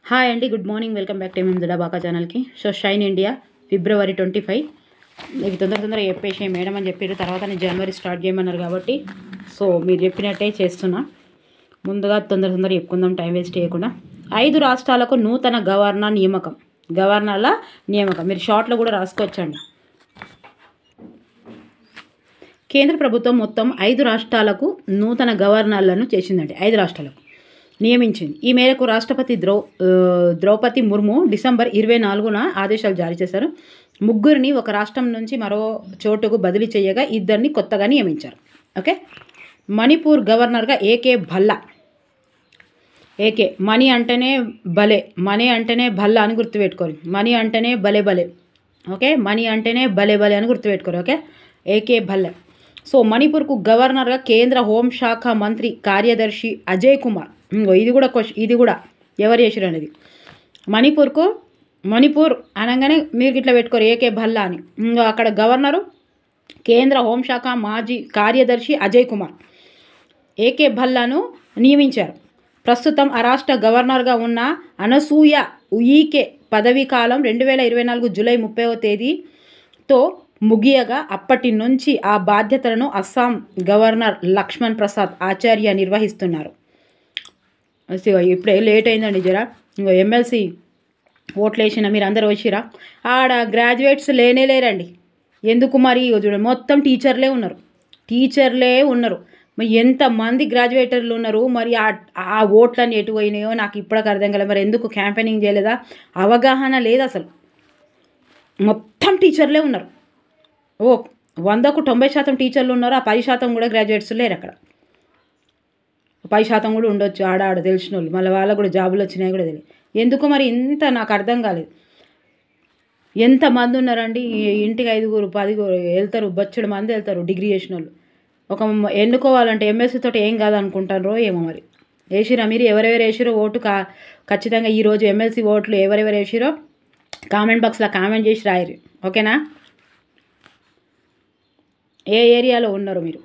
Hi అండి, good morning. Welcome back to దుడాబాకా ఛానల్కి. సో షైన్ ఇండియా February 25 ఇవి తొందరగా చెప్పేసి మేడం అని చెప్పారు. తర్వాత నేను జనవరి స్టార్ట్ చేయమన్నారు కాబట్టి సో మీరు చెప్పినట్టే చేస్తున్నా. ముందుగా తొందరగా చెప్పుకుందాం, టైం వేస్ట్ చేయకుండా. 5 రాష్ట్రాలకు నూతన గవర్నర్ల నియామకం మీరు షార్ట్లో కూడా రాసుకోవచ్చండి. కేంద్ర ప్రభుత్వం మొత్తం 5 రాష్ట్రాలకు నూతన గవర్నర్లను చేసిందండి. 5 రాష్ట్రాలకు నియమించింది. ఈ మేరకు రాష్ట్రపతి ద్రౌపది ముర్ము డిసెంబర్ 24న ఆదేశాలు జారీ చేశారు. 3 ఒక రాష్ట్రం నుంచి మరో చోటుకు బదిలీ చేయగా 2 కొత్తగా నియమించారు. ఓకే. మణిపూర్ గవర్నర్గా ఏకే భల్లా. ఏకే మణి అంటేనే భలే, మనీ అంటేనే భల్లా అని గుర్తుపెట్టుకోరు. మణి అంటేనే భలే భలే. ఓకే, మణి అంటేనే భలే భలే అని గుర్తుపెట్టుకోరు. Okay, AK Bhalla. సో మణిపూర్కు గవర్నర్గా కేంద్ర హోంశాఖ మంత్రి కార్యదర్శి అజయ్ కుమార్. ఇది కూడా ఎవరు చేసారు అనేది. మణిపూర్ అనగానే మీరు ఇట్లా పెట్టుకోరు ఏకే భల్లా అని. ఇంకా అక్కడ గవర్నరు కేంద్ర హోంశాఖ మాజీ కార్యదర్శి అజయ్ కుమార్ ఏకే భల్లాను నియమించారు. ప్రస్తుతం ఆ రాష్ట్ర గవర్నర్గా ఉన్న అనసూయ ఉయికే పదవీ కాలం 2024 జూలై 30వ తేదీతో ముగియగా అప్పటి నుంచి ఆ బాధ్యతలను అస్సాం గవర్నర్ లక్ష్మణ్ ప్రసాద్ ఆచార్య నిర్వహిస్తున్నారు. ఇప్పుడే లేట్ అయిందండి జరా. ఇంకో ఎమ్మెల్సీ ఓట్లు వేసిన మీరు అందరు వచ్చిరా. ఆడ గ్రాడ్యుయేట్స్ లేరండి. ఎందుకు మరి చూడండి, మొత్తం టీచర్లే ఉన్నారు. మరి ఎంతమంది గ్రాడ్యుయేటర్లు ఉన్నారు, మరి ఆ ఓట్లన్నీ ఎటు పోయినాయో నాకు ఇప్పటికి అర్థం కాలేదు. మరి ఎందుకు క్యాంపెయినింగ్ చేయలేదా, అవగాహన లేదు అసలు. మొత్తం టీచర్లే ఉన్నారు. 100కు 90% టీచర్లు ఉన్నారు. ఆ 10% కూడా గ్రాడ్యుయేట్స్ లేరు. అక్కడ 10% కూడా ఉండొచ్చు ఆడ తెలిసిన వాళ్ళు. మళ్ళీ వాళ్ళకు కూడా జాబులు వచ్చినాయి కూడా తెలియదు. ఎందుకు మరి ఇంత నాకు అర్థం కాలేదు. ఎంతమంది ఉన్నారండి ఇంటికి 5, 10 వెళ్తారు, బొచ్చడు మంది వెళ్తారు డిగ్రీ చేసిన వాళ్ళు. ఒక ఎన్నుకోవాలంటే ఎమ్మెల్సీ తోటి ఏం కాదనుకుంటారో ఏమో. మరి వేసిరా మీరు? ఎవరెవరు వేసిరో ఓటు ఖచ్చితంగా ఈరోజు ఎమ్మెల్సీ ఓట్లు ఎవరెవరు వేసిరో కామెంట్ బాక్స్లో కామెంట్ చేసి రాయరు. ఓకేనా? ఏ ఏరియాలో ఉన్నారు మీరు?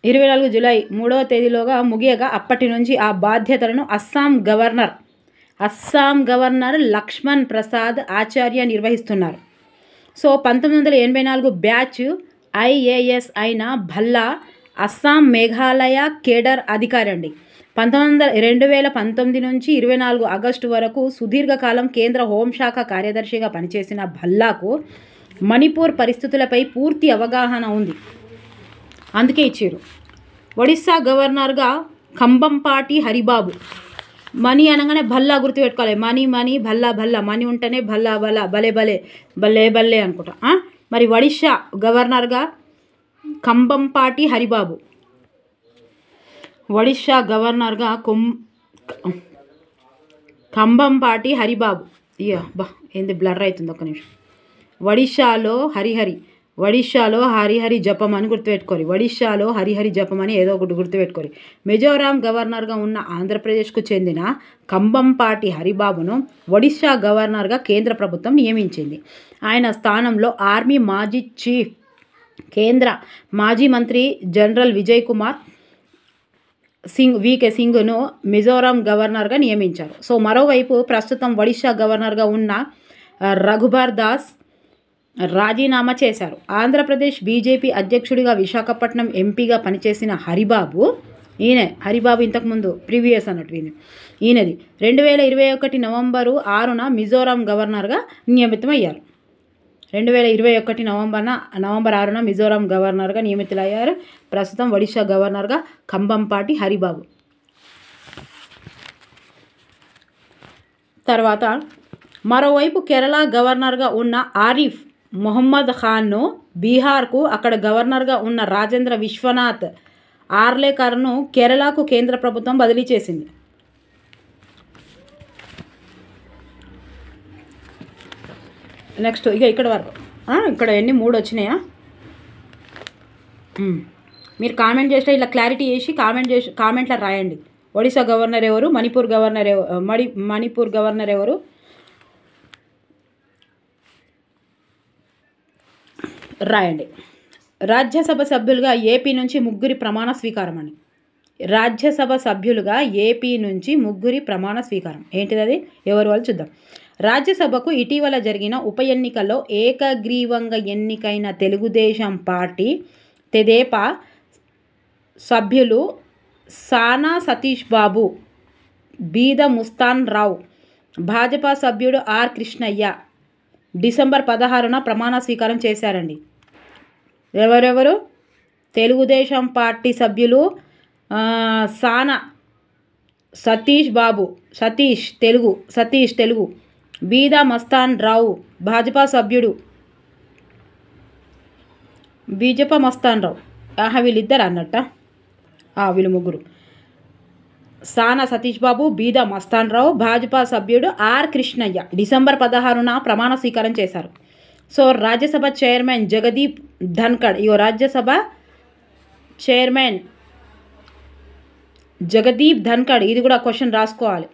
24 జూలై 3వ తేదీలోగా ముగియగా అప్పటి నుంచి ఆ బాధ్యతలను అస్సాం గవర్నర్ లక్ష్మణ్ ప్రసాద్ ఆచార్య నిర్వహిస్తున్నారు. సో 1984 బ్యాచ్ IAS అయిన భల్లా అస్సాం మేఘాలయ కేడర్ అధికారి అండి. 2019 నుంచి 24 ఆగస్టు వరకు సుదీర్ఘకాలం కేంద్ర హోంశాఖ కార్యదర్శిగా పనిచేసిన భల్లాకు మణిపూర్ పరిస్థితులపై పూర్తి అవగాహన ఉంది. అందుకే ఇచ్చారు. ఒడిస్సా గవర్నర్గా కంబంపాటి హరిబాబు. మనీ అనగానే భల్లా గుర్తుపెట్టుకోవాలి. మనీ భల్లా. మనీ ఉంటేనే భల్లా భలే అనుకుంటా. మరి ఒడిస్సా గవర్నర్గా కంబంపాటి హరిబాబు. ఒడిస్సా గవర్నర్గా కంబంపాటి హరిబాబు. ఏంది బ్లర్ అవుతుంది, ఒక్క నిమిషం. ఒడిశాలో హరిహరి జపం అని గుర్తుపెట్టుకోరు. ఒడిశాలో హరిహరి జపం అని ఏదో ఒకటి గుర్తుపెట్టుకోరు. మిజోరాం గవర్నర్గా ఉన్న ఆంధ్రప్రదేశ్కు చెందిన కంబంపాటి హరిబాబును ఒడిశా గవర్నర్గా కేంద్ర ప్రభుత్వం నియమించింది. ఆయన స్థానంలో ఆర్మీ మాజీ చీఫ్, కేంద్ర మాజీ మంత్రి జనరల్ విజయ్ కుమార్ వీకే సింగ్ను మిజోరాం గవర్నర్గా నియమించారు. సో మరోవైపు ప్రస్తుతం ఒడిశా గవర్నర్గా ఉన్న రఘుబర్ దాస్ రాజీనామా చేశారు. ఆంధ్రప్రదేశ్ బీజేపీ అధ్యక్షుడిగా విశాఖపట్నం ఎంపీగా పనిచేసిన హరిబాబు ఇంతకుముందు ప్రీవియస్ అన్నట్టు ఈయనది 2021 నవంబరు 6న మిజోరాం గవర్నర్గా నియమితమయ్యారు. 2021 నవంబర్ 6న మిజోరాం గవర్నర్గా నియమితులయ్యారు. ప్రస్తుతం ఒడిశా గవర్నర్గా కంబంపాటి హరిబాబు. తర్వాత మరోవైపు కేరళ గవర్నర్గా ఉన్న ఆరిఫ్ మొహమ్మద్ ఖాన్ను బీహార్కు, అక్కడ గవర్నర్గా ఉన్న రాజేంద్ర విశ్వనాథ్ ఆర్లేకర్ను కేరళకు కేంద్ర ప్రభుత్వం బదిలీ చేసింది. నెక్స్ట్ ఇక్కడ వరకు ఇక్కడ ఎన్ని 3 వచ్చినాయా? మీరు కామెంట్ చేస్తే ఇలా క్లారిటీ చేసి కామెంట్లో రాయండి. ఒడిశా గవర్నర్ ఎవరు, మణిపూర్ గవర్నర్ ఎవరు, రాయండి. రాజ్యసభ సభ్యులుగా ఏపీ నుంచి 3 ప్రమాణ స్వీకారం అండి. రాజ్యసభ సభ్యులుగా ఏపీ నుంచి ముగ్గురి ప్రమాణ స్వీకారం. ఏంటిది అది? ఎవరు వాళ్ళు చూద్దాం. రాజ్యసభకు ఇటీవల జరిగిన ఉప ఎన్నికల్లో ఏకగ్రీవంగా ఎన్నికైన తెలుగుదేశం పార్టీ తెదేపా సభ్యులు సానా సతీష్ బాబు, బీద ముస్తాన్ రావు, భాజపా సభ్యుడు ఆర్ కృష్ణయ్య డిసెంబర్ 16న ప్రమాణ స్వీకారం చేశారండి. ఎవరెవరు? తెలుగుదేశం పార్టీ సభ్యులు సానా సతీష్ బాబు, సతీష్ తెలుగు, బీద మస్తాన్ రావు, భాజపా సభ్యుడు మస్తాన్ రావు. వీళ్ళిద్దరు అన్నట్ట, వీళ్ళు ముగ్గురు. సానా సతీష్ బాబు, బీద మస్తాన్ రావు, భాజపా సభ్యుడు ఆర్ కృష్ణయ్య డిసెంబర్ 16న ప్రమాణ స్వీకారం చేశారు. So Rajya Sabha chairman Jagdeep Dhankhar, Rajya Sabha chairman Jagdeep Dhankhar, ఇది కూడా క్వశ్చన్ రాసుకోవాలి,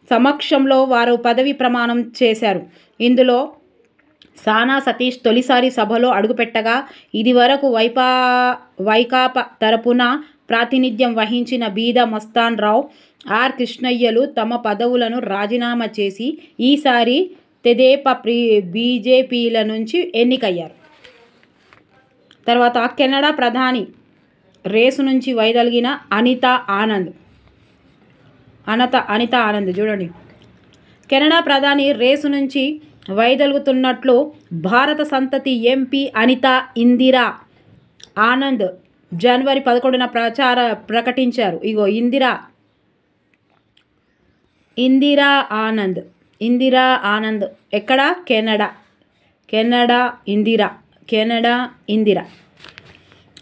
సమక్షంలో వారు పదవి ప్రమాణం చేశారు. ఇందులో సానా సతీష్ తొలిసారి సభలో అడుగుపెట్టగా, ఇది వరకు వైకాపా తరపున ప్రాతినిధ్యం వహించిన బీద మస్తాన్ రావు, ఆర్ కృష్ణయ్యలు తమ పదవులను రాజీనామా చేసి ఈసారి తెదేపా బీజేపీల నుంచి ఎన్నికయ్యారు. తర్వాత కెనడా ప్రధాని రేసు నుంచి వైదొలిగిన అనితా ఆనంద్ చూడండి. కెనడా ప్రధాని రేసు నుంచి వైదొలుగుతున్నట్లు భారత సంతతి ఎంపీ అనితా ఇందిరా ఆనంద్ జనవరి 11న ప్రకటించారు. ఇందిరా ఆనంద్ ఎక్కడ? కెనడా ఇందిరా.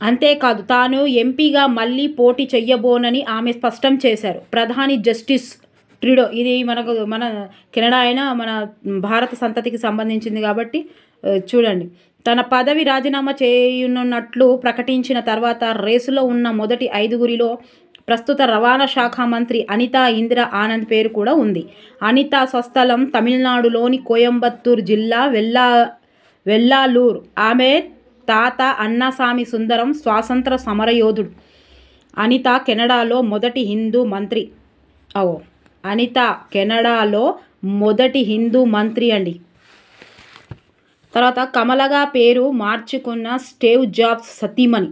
అంతేకాదు, తాను ఎంపీగా మళ్ళీ పోటీ చెయ్యబోనని ఆమె స్పష్టం చేశారు. ప్రధాని జస్టిస్ ట్రూడో, ఇది మన కెనడా అయినా మన భారత సంతతికి సంబంధించింది కాబట్టి చూడండి, తన పదవి రాజీనామా చేయనున్నట్లు ప్రకటించిన తర్వాత రేసులో ఉన్న మొదటి 5గురిలో ప్రస్తుత రవాణా శాఖ మంత్రి అనితా ఇందిరా ఆనంద్ పేరు కూడా ఉంది. అనితా స్వస్థలం తమిళనాడులోని కోయంబత్తూరు జిల్లా వెల్లాలూరు. ఆమె తాత అన్నాసామి సుందరం స్వాతంత్ర సమరయోధుడు. అనితా కెనడాలో మొదటి హిందూ మంత్రి అండి. తర్వాత కమలగా పేరు మార్చుకున్న స్టీవ్ జాబ్స్ సతీమణి.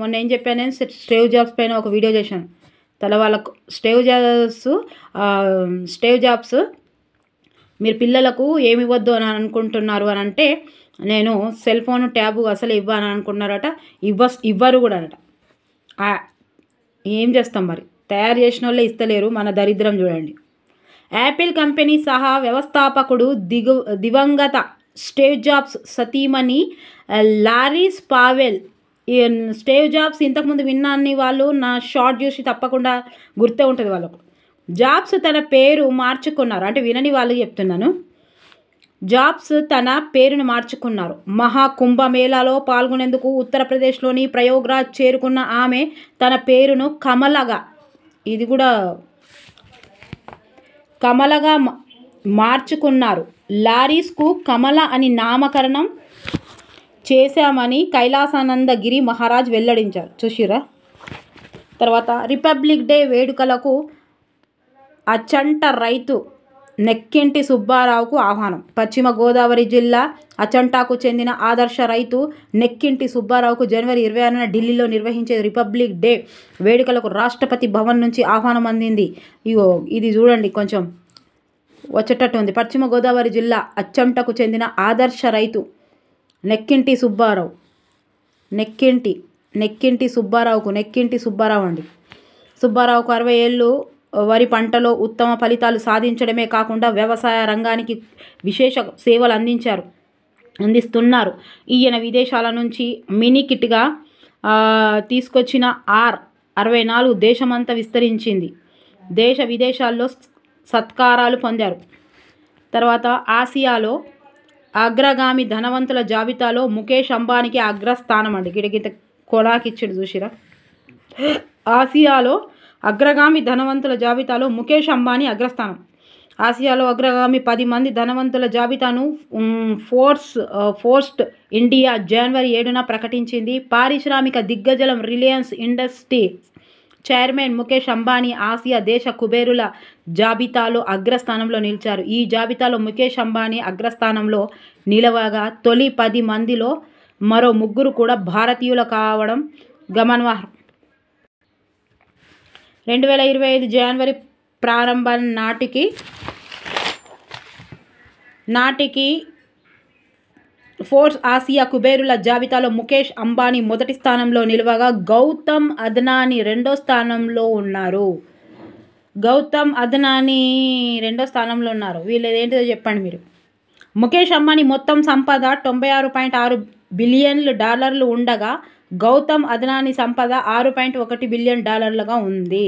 మొన్న ఏం చెప్పాను నేను? స్టీవ్ జాబ్స్ పైన ఒక వీడియో చేశాను. వాళ్ళకు స్టీవ్ జాబ్స్ మీరు పిల్లలకు ఏమి ఇవ్వద్దు అని అనుకుంటున్నారు అని అంటే, నేను సెల్ ఫోన్ ట్యాబు అసలు ఇవ్వని అనుకున్నారట. ఇవ్వరు కూడా అనట. ఏం చేస్తాం మరి, తయారు చేసిన వాళ్ళే ఇస్తలేరు. మన దరిద్రం చూడండి. యాపిల్ కంపెనీ సహా వ్యవస్థాపకుడు దివంగత స్టీవ్ జాబ్స్ సతీమణి లారీస్ పావెల్. స్టీవ్ జాబ్స్ ఇంతకుముందు విన్నాన్ని వాళ్ళు నా షార్ట్ చూసి తప్పకుండా గుర్తే ఉంటుంది వాళ్ళకు. జాబ్స్ తన పేరు మార్చుకున్నారు, అంటే వినని వాళ్ళు చెప్తున్నాను. జాబ్స్ తన పేరును మార్చుకున్నారు. మహాకుంభమేళాలో పాల్గొనేందుకు ఉత్తరప్రదేశ్లోని ప్రయాగ్రాజ్ చేరుకున్న ఆమె తన పేరును కమలగా మార్చుకున్నారు. లారీస్కు కమల అని నామకరణం చేశామని కైలాసానందగిరి మహారాజ్ వెల్లడించారు. చూసిరా. తర్వాత రిపబ్లిక్ డే వేడుకలకు అచంట రైతు నెక్కింటి సుబ్బారావుకు ఆహ్వానం. పశ్చిమ గోదావరి జిల్లా అచంటాకు చెందిన ఆదర్శ రైతు నెక్కింటి సుబ్బారావుకు జనవరి 26న ఢిల్లీలో నిర్వహించే రిపబ్లిక్ డే వేడుకలకు రాష్ట్రపతి భవన్ నుంచి ఆహ్వానం అందింది. ఇది చూడండి, కొంచెం వచ్చేటట్టు ఉంది. పశ్చిమ గోదావరి జిల్లా అచంటకు చెందిన ఆదర్శ రైతు నెక్కింటి సుబ్బారావు అండి. సుబ్బారావుకు 60 ఏళ్ళు. వరి పంటలో ఉత్తమ ఫలితాలు సాధించడమే కాకుండా వ్యవసాయ రంగానికి విశేష సేవలు అందిస్తున్నారు. ఈయన విదేశాల నుంచి మినీ కిట్గా తీసుకొచ్చిన R64 దేశమంతా విస్తరించింది. దేశ విదేశాల్లో సత్కారాలు పొందారు. తర్వాత ఆసియాలో అగ్రగామి ధనవంతుల జాబితాలో ముఖేష్ అంబానీకి అగ్రస్థానం అండి. గిడగిత కొలాకిచ్చాడు చూసిరా. ఆసియాలో అగ్రగామి ధనవంతుల జాబితాలో ముఖేష్ అంబానీ అగ్రస్థానం. ఆసియాలో అగ్రగామి 10 మంది ధనవంతుల జాబితాను ఫోర్బ్స్ ఇండియా జనవరి 7న ప్రకటించింది. పారిశ్రామిక దిగ్గజం Reliance industries chairman Mukesh Ambani Asia దేశ కుబేరుల జాబితాలో అగ్రస్థానంలో నిలిచారు. ఈ జాబితాలో ముఖేష్ అంబానీ అగ్రస్థానంలో నిలవగా తొలి 10 మందిలో మరో 3 కూడా భారతీయులు కావడం గమనార్హం. 2025 జనవరి ప్రారంభం నాటికి ఫోర్బ్స్ ఆసియా కుబేరుల జాబితాలో ముఖేష్ అంబానీ మొదటి స్థానంలో నిలవగా గౌతమ్ అద్నానీ రెండో స్థానంలో ఉన్నారు. వీళ్ళది ఏంటిదో చెప్పండి మీరు. ముఖేష్ అంబానీ మొత్తం సంపద $96.6 బిలియన్ ఉండగా గౌతమ్ అద్నానీ సంపద $6.1 బిలియన్ ఉంది.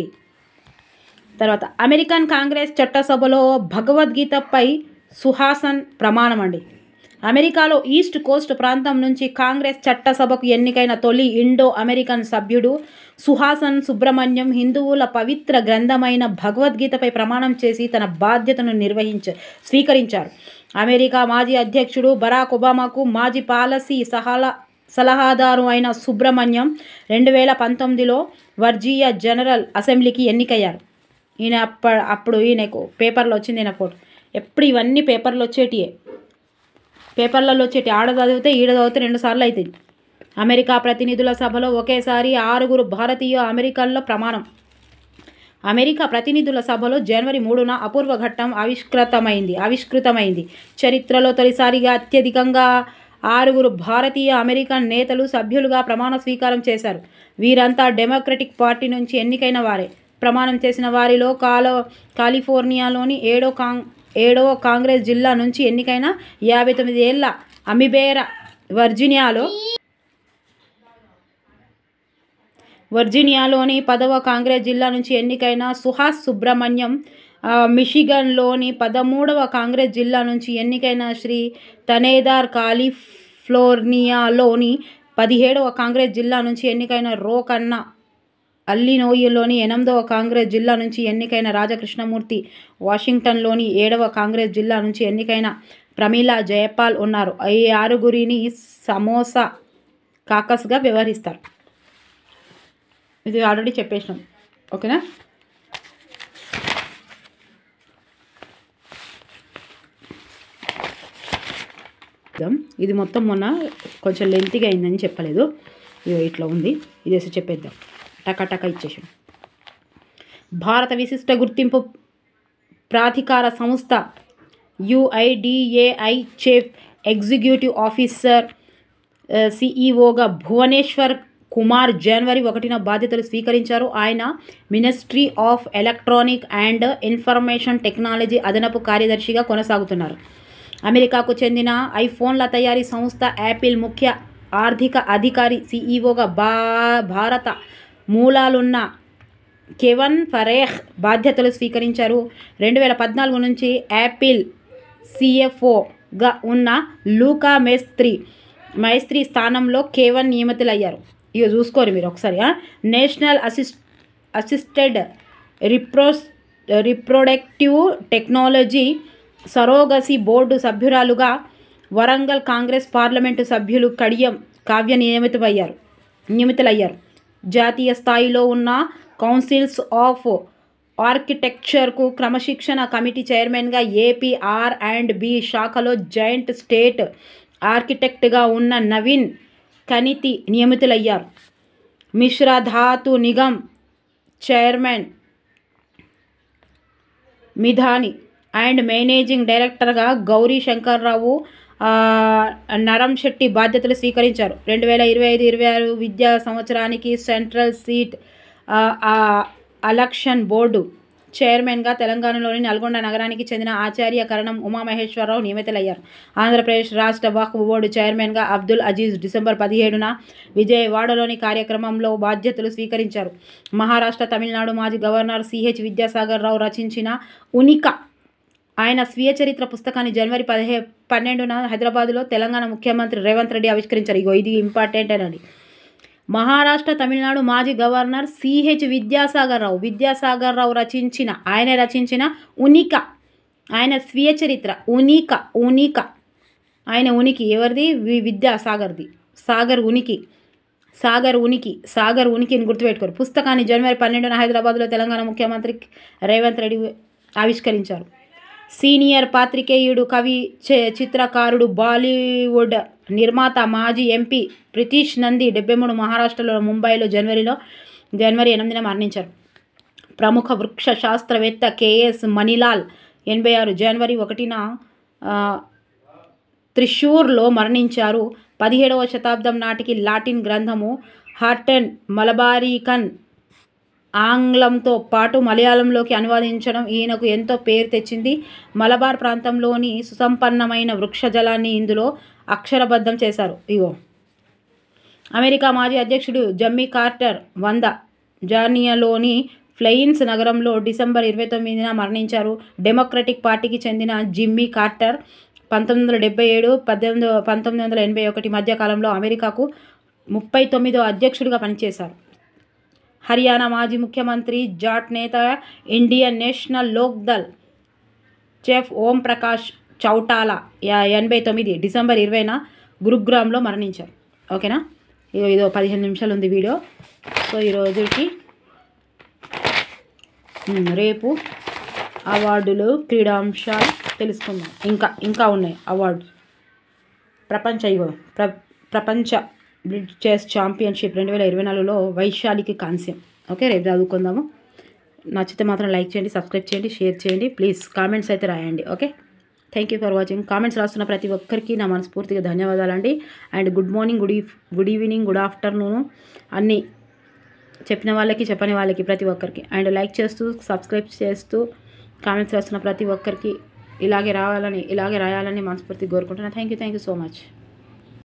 తర్వాత అమెరికన్ కాంగ్రెస్ చట్టసభలో భగవద్గీతపై సుహాసన్ ప్రమాణం అండి. అమెరికాలో ఈస్ట్ కోస్ట్ ప్రాంతం నుంచి కాంగ్రెస్ చట్టసభకు ఎన్నికైన తొలి ఇండో అమెరికన్ సభ్యుడు సుహాసన్ సుబ్రహ్మణ్యం హిందువుల పవిత్ర గ్రంథమైన భగవద్గీతపై ప్రమాణం చేసి తన బాధ్యతను స్వీకరించారు. అమెరికా మాజీ అధ్యక్షుడు బరాక్ ఒబామాకు మాజీ పాలసీ సలహాదారు అయిన సుబ్రహ్మణ్యం 2019లో వర్జీనియా జనరల్ అసెంబ్లీకి ఎన్నికయ్యారు. అప్పుడు ఈయనకు పేపర్లో వచ్చింది ఈయన ఫోటో. ఎప్పుడు ఇవన్నీ పేపర్లో వచ్చేటియే, ఆడ చదివితే ఈడ చదివితే 2 సార్లు అవుతుంది. అమెరికా ప్రతినిధుల సభలో ఒకేసారి 6 భారతీయ అమెరికన్ల ప్రమాణం. అమెరికా ప్రతినిధుల సభలో జనవరి 3న అపూర్వ ఘట్టం ఆవిష్కృతమైంది. చరిత్రలో తొలిసారిగా అత్యధికంగా 6 భారతీయ అమెరికన్ నేతలు సభ్యులుగా ప్రమాణ స్వీకారం చేశారు. వీరంతా డెమోక్రటిక్ పార్టీ నుంచి ఎన్నికైన వారే. ప్రమాణం చేసిన వారిలో కాలిఫోర్నియాలోని 7వ కాంగ్రెస్ జిల్లా నుంచి ఎన్నికైన 59 ఏళ్ల అమిబేరా, వర్జీనియాలోని 10వ కాంగ్రెస్ జిల్లా నుంచి ఎన్నికైన సుహాస్ సుబ్రహ్మణ్యం, మిషిగన్లోని 13వ కాంగ్రెస్ జిల్లా నుంచి ఎన్నికైన శ్రీ తనేదార్, కాలిఫోర్నియాలోని 17వ కాంగ్రెస్ జిల్లా నుంచి ఎన్నికైన రో ఖన్నా, ఇల్లినోయిలోని 8వ కాంగ్రెస్ జిల్లా నుంచి ఎన్నికైన రాజకృష్ణమూర్తి, వాషింగ్టన్లోని 7వ కాంగ్రెస్ జిల్లా నుంచి ఎన్నికైన ప్రమీలా జయపాల్ ఉన్నారు. ఈ 6గురిని సమోసా కాకస్గా వ్యవహరిస్తారు. ఇది ఆల్రెడీ చెప్పేసినాం, ఓకేనా. ఇది మొత్తం మొన్న కొంచెం లెంతీగా అయిందని చెప్పలేదు, ఇట్లా ఉంది. ఇదేసి చెప్పేద్దాం, టకా ఇచ్చేసాం. భారత విశిష్ట గుర్తింపు ప్రాధికార సంస్థ UIDAI చీఫ్ ఎగ్జిక్యూటివ్ ఆఫీసర్ సిఈఓగా భువనేశ్వర్ కుమార్ జనవరి 1న బాధ్యతలు స్వీకరించారు. ఆయన ministry of electronic and information technology అదనపు కార్యదర్శిగా కొనసాగుతున్నారు. అమెరికాకు చెందిన ఐఫోన్ల తయారీ సంస్థ యాపిల్ ముఖ్య ఆర్థిక అధికారి సిఈఓగా భారత మూలాలున్న కెవన్ ఫరేహ్ బాధ్యతలు స్వీకరించారు. 2014 నుంచి యాపిల్ CFOగా ఉన్న లూకా మైస్త్రీ స్థానంలో కెవన్ నియమితులయ్యారు. ఇక చూసుకోరు మీరు ఒకసారి. National assisted reproductive technology surrogacy board సభ్యురాలుగా వరంగల్ కాంగ్రెస్ పార్లమెంటు సభ్యులు కడియం కావ్య నియమితులయ్యారు. జాతీయ స్థాయిలో ఉన్న కౌన్సిల్స్ ఆఫ్ ఆర్కిటెక్చర్కు క్రమశిక్షణ కమిటీ చైర్మన్గా ఏపీ R&B శాఖలో జాయింట్ స్టేట్ ఆర్కిటెక్ట్గా ఉన్న నవీన్ కనితి నియమితులయ్యారు. మిశ్రా ధాతు Nigam chairman Midhani and managing డైరెక్టర్గా గౌరీ శంకర్రావు నరంశెట్టి బాధ్యతలు స్వీకరించారు. 2025-26 విద్యా సంవత్సరానికి సెంట్రల్ సీట్ అలక్షన్ బోర్డు చైర్మన్గా తెలంగాణలోని నల్గొండ నగరానికి చెందిన ఆచార్య కరణం ఉమామహేశ్వరరావు నియమితులయ్యారు. ఆంధ్రప్రదేశ్ రాష్ట్ర వక్ఫ్ బోర్డు చైర్మన్గా అబ్దుల్ అజీజ్ డిసెంబర్ 17న విజయవాడలోని కార్యక్రమంలో బాధ్యతలు స్వీకరించారు. మహారాష్ట్ర, తమిళనాడు మాజీ గవర్నర్ CH విద్యాసాగర్ రావు రచించిన ఉనిక ఆయన స్వీయ చరిత్ర పుస్తకాన్ని జనవరి 12న హైదరాబాద్లో తెలంగాణ ముఖ్యమంత్రి రేవంత్ రెడ్డి ఆవిష్కరించారు. ఇది ఇంపార్టెంట్ అనండి. మహారాష్ట్ర, తమిళనాడు మాజీ గవర్నర్ CH విద్యాసాగర్ రావు రచించిన ఉనిక ఆయన స్వీయ చరిత్ర. ఉనిక ఆయన ఉనికి ఎవరిది? విద్యాసాగర్ది. సాగర్ ఉనికి సాగర్ ఉనికిని గుర్తుపెట్టుకోరు. పుస్తకాన్ని జనవరి 12న హైదరాబాద్లో తెలంగాణ ముఖ్యమంత్రి రేవంత్ రెడ్డి ఆవిష్కరించారు. సీనియర్ పాత్రికేయుడు, కవి, చిత్రకారుడు, బాలీవుడ్ నిర్మాత, మాజీ ఎంపీ ప్రితీష్ నంది 73 మహారాష్ట్రలో ముంబైలో జనవరి 8న మరణించారు. ప్రముఖ వృక్ష శాస్త్రవేత్త కేఎస్ మణిలాల్ 86 జనవరి 1న త్రిశూర్లో మరణించారు. 17వ శతాబ్దం నాటికి లాటిన్ గ్రంథము హార్టెన్ మలబారికన్ ఆంగ్లంతో పాటు మలయాళంలోకి అనువదించడం ఈయనకు ఎంతో పేరు తెచ్చింది. మలబార్ ప్రాంతంలోని సుసంపన్నమైన వృక్షజలాన్ని ఇందులో అక్షరబద్ధం చేశారు. అమెరికా మాజీ అధ్యక్షుడు జమ్మీ కార్టర్ 100 జార్జియాలోని ఫ్లెయిన్స్ నగరంలో డిసెంబర్ 29న మరణించారు. డెమోక్రటిక్ పార్టీకి చెందిన జిమ్మీ కార్టర్ 1977 1981 మధ్య కాలంలో అమెరికాకు 39వ అధ్యక్షుడిగా పనిచేశారు. హర్యానా మాజీ ముఖ్యమంత్రి, జాట్ నేత, Indian National Lok Dal chief Om Prakash Chautala 89 December 20న గురుగ్రామ్లో మరణించారు. ఓకేనా, ఇదో 15 నిమిషాలు ఉంది వీడియో. సో ఈరోజుకి రేపు అవార్డులు, క్రీడాంశాలు తెలుసుకుందాం. ఇంకా ఉన్నాయి అవార్డు. ప్రపంచ బ్రిడ్జ్ చెస్ ఛాంపియన్షిప్ 2024లో వైశాలికి కాంస్యం. ఓకే, రేపు చదువుకుందాము. నచ్చితే మాత్రం లైక్ చేయండి, సబ్స్క్రైబ్ చేయండి, షేర్ చేయండి. ప్లీజ్ కామెంట్స్ అయితే రాయండి. Okay, thank you for watching. Comments రాస్తున్న ప్రతి ఒక్కరికి నా మనస్ఫూర్తిగా ధన్యవాదాలండి. And good morning, good evening, good afternoon అన్నీ చెప్పిన వాళ్ళకి, చెప్పని వాళ్ళకి, ప్రతి ఒక్కరికి. అండ్ లైక్ చేస్తూ, సబ్స్క్రైబ్ చేస్తూ, కామెంట్స్ రాస్తున్న ప్రతి ఒక్కరికి ఇలాగే రాయాలని మనస్ఫూర్తిగా కోరుకుంటున్నాను. Thank you so much.